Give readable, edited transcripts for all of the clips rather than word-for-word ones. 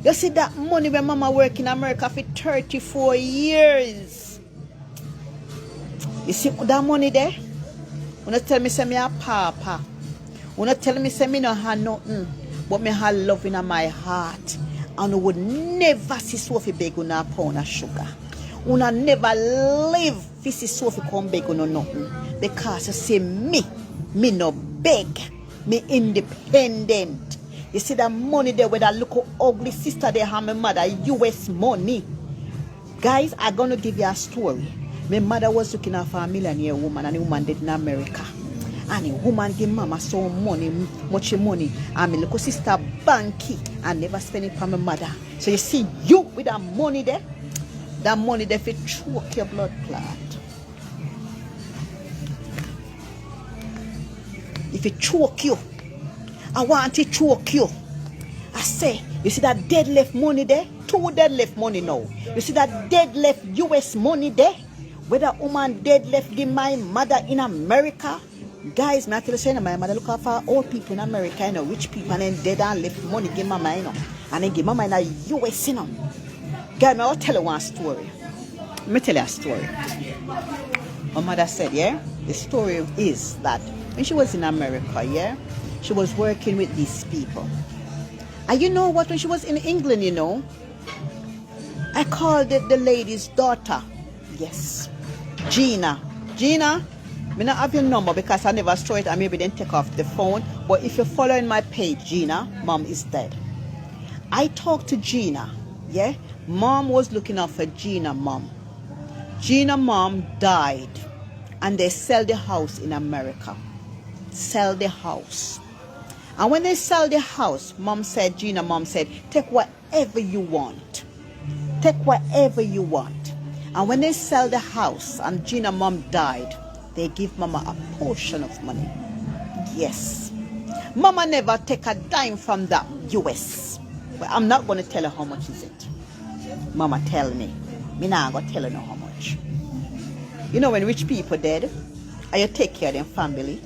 You see that money when mama work in America for 34 years. You see that money there? You not tell me say me a papa. You not tell me say me no have nothing. But me have love in my heart. And you would never see Sophie beg on a pound of sugar. You never live to see Sophie come beg on nothing. Because you see me no beg. Me independent. You see that money there with that little ugly sister there have my mother, US money. Guys, I'm gonna give you a story. My mother was looking after a millionaire woman and the woman did in America. And the woman gave mama some money, much money. And my little sister banky and never spend it for my mother. So you see you with that money there for choke your blood clot. If it choke you, I want to choke you. I say, you see that dead left money there? 2 dead left money now. You see that dead left US money there? Where that woman dead left give my mother in America? Guys, I tell you saying my mother look after old people in America, you know, rich people, and then dead and left money give mama, you know. And then give mama in the US, you know. Guys, I'll tell you one story. Let me tell you a story. My mother said, yeah, the story is that when she was in America, yeah, she was working with these people. And you know what, when she was in England, you know, I called it the lady's daughter. Yes. Gina. Gina, I not have your number because I never saw it. I maybe didn't take off the phone. But if you're following my page, Gina, mom is dead. I talked to Gina, yeah. Mom was looking out for Gina mom. Gina mom died. And they sell the house in America. Sell the house. And when they sell the house, Gina mom said, take whatever you want. Take whatever you want. And when they sell the house and Gina mom died, they give mama a portion of money. Yes. Mama never take a dime from the US. Well, I'm not going to tell her how much is it. Mama tell me. Me not going to tell her how much. You know when rich people dead, and you take care of their family,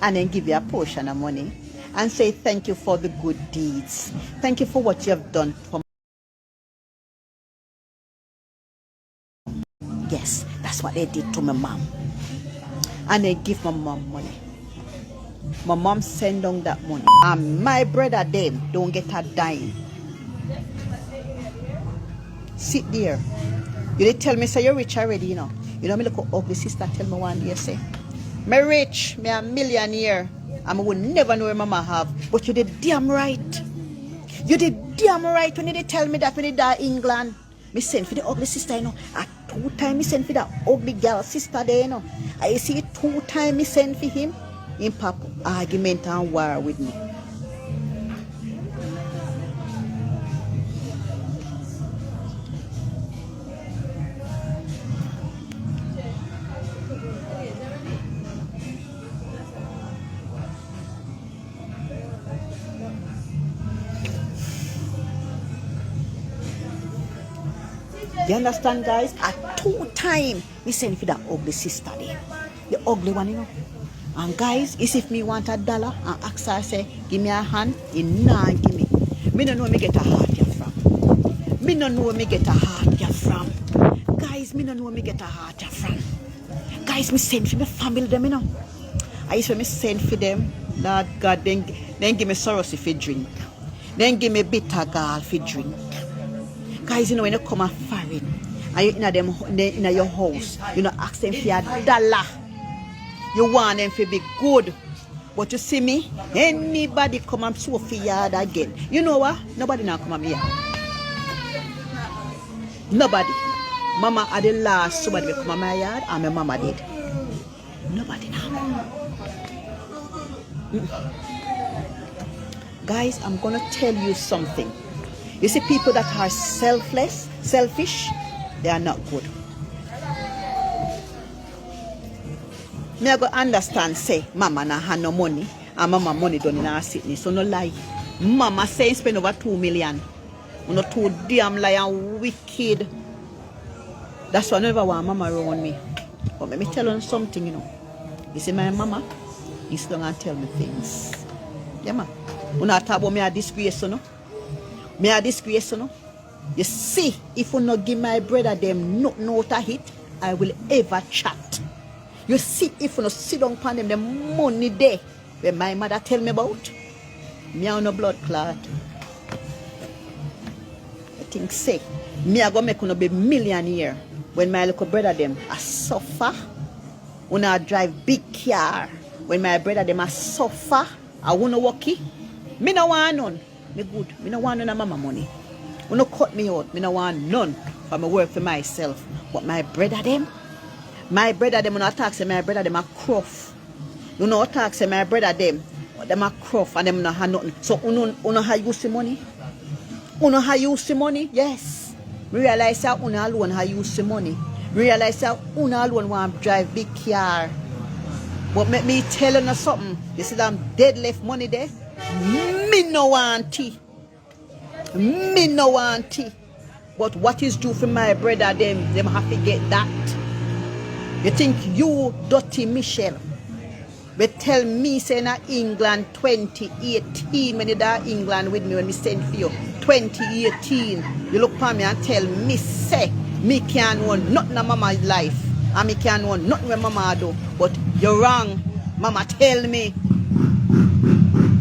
and then give you a portion of money, and say thank you for the good deeds. Thank you for what you have done for me. Yes, that's what they did to my mom. And they give my mom money. My mom send down that money. And my brother them don't get a dime. Sit there. You did tell me say you're rich already, you know. You know me look ugly sister tell me one day say, me rich, me a millionaire. And I would never know where mama have. But you did damn right. You did damn right when you did tell me that when you die in England. Me send for the ugly sister, you know. At 2 times me send for that ugly girl sister there, you know. I see 2 times me send for him. In pop argument and war with me. You understand, guys? At 2 times, we send for that ugly sister there. The ugly one, you know. And guys, if me want $1 and ask her, say, give me a hand, you nah give me. Me don't know where me get a heart you from. Me don't know where me get a heart you from. Guys, me don't know where me get a heart you from. Guys, me send for my family them, you know. I used to me send for them. Lord God, then give me sorrows if you drink. Then give me bitter gall if you drink. Guys, you know when you come and foreign and you in your house, you know, ask them for $1. You want them to be good. But you see me, anybody come and Sophie yard again. You know what? Nobody now come and me yard. Nobody. Mama are the last somebody will come and my yard and my mama did. Nobody now. Guys, I'm gonna tell you something. You see people that are selfish, they are not good. Me I go understand say mama na have no money and mama money done in her sickness. So no lie. Mama say spend over 2 million. You know, too damn lie and wicked. That's why I never want mama around me. But let me tell you something, you know. You see my mama, he's long and tell me things. Yeah man. You not talk about me a disgrace, you know. Me a disgrace, you know. You see, if you not give my brother them not a hit, I will ever chat. You see, if you not sit down upon them, the money there, where my mother tell me about, me a no blood clot. I think say, me a go make you be millionaire when my little brother them a suffer. Una drive big car. When my brother them a suffer, I wanna work it. Me no want none. Me good. Me no want none of mama money. You no cut me out. Me no want none for me work for myself. But my brother them no attack say my brother them a cruff. You no attack say my brother them a cruff and them no have nothing. So uno have use the money. Uno have use the money. Yes. Me realize that uno alone have use the money. Realize that uno alone want drive big car. But make me tell you something. You see that dead left money there? Me no want it. Me no want it. But what is due for my brother, them have to get that. You think you, dirty Michelle, but tell me say na England 2018 when you da England with me when me send for you 2018. You look for me and tell me say me can't want nothing in mama's life. And me can't want nothing when mama do. But you're wrong. Mama tell me.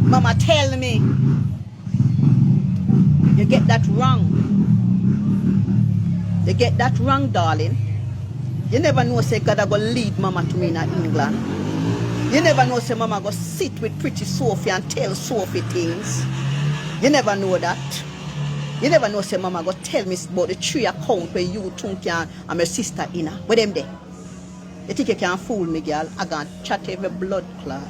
Mama tell me. You get that wrong. You get that wrong, darling. You never know say God go lead mama to me in England. You never know say mama go sit with pretty Sophie and tell Sophie things. You never know that. You never know say mama go tell me about the 3 account where you think and my sister in her. Where them there? You think you can fool me, girl? I gonna chat every blood clot.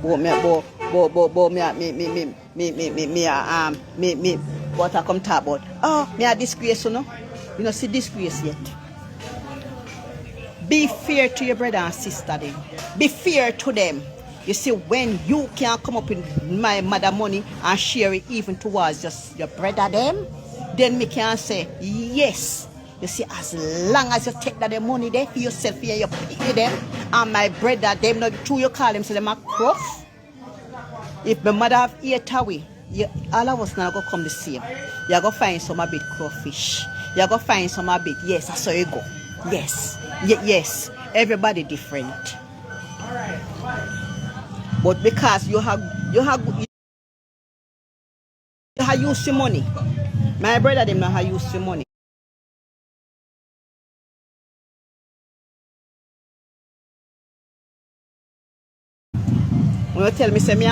What I come talk about? Oh, me a disgrace, you know? You know, see disgrace yet. Be fair to your brother and sister then. Be fair to them. You see, when you can come up with my mother money and share it even towards just your brother them, then me can say, yes. You see, as long as you take that money there for yourself, for you pay them, and my brother them, not true you call them, so them a croft. If my mother have ate away, all of us now go come the same. You go find some a bit crawfish. You go find some a bit, yes, that's how you go. Yes. Yes. Everybody different. But because you have used the money. My brother them not have used the money. When you tell me say me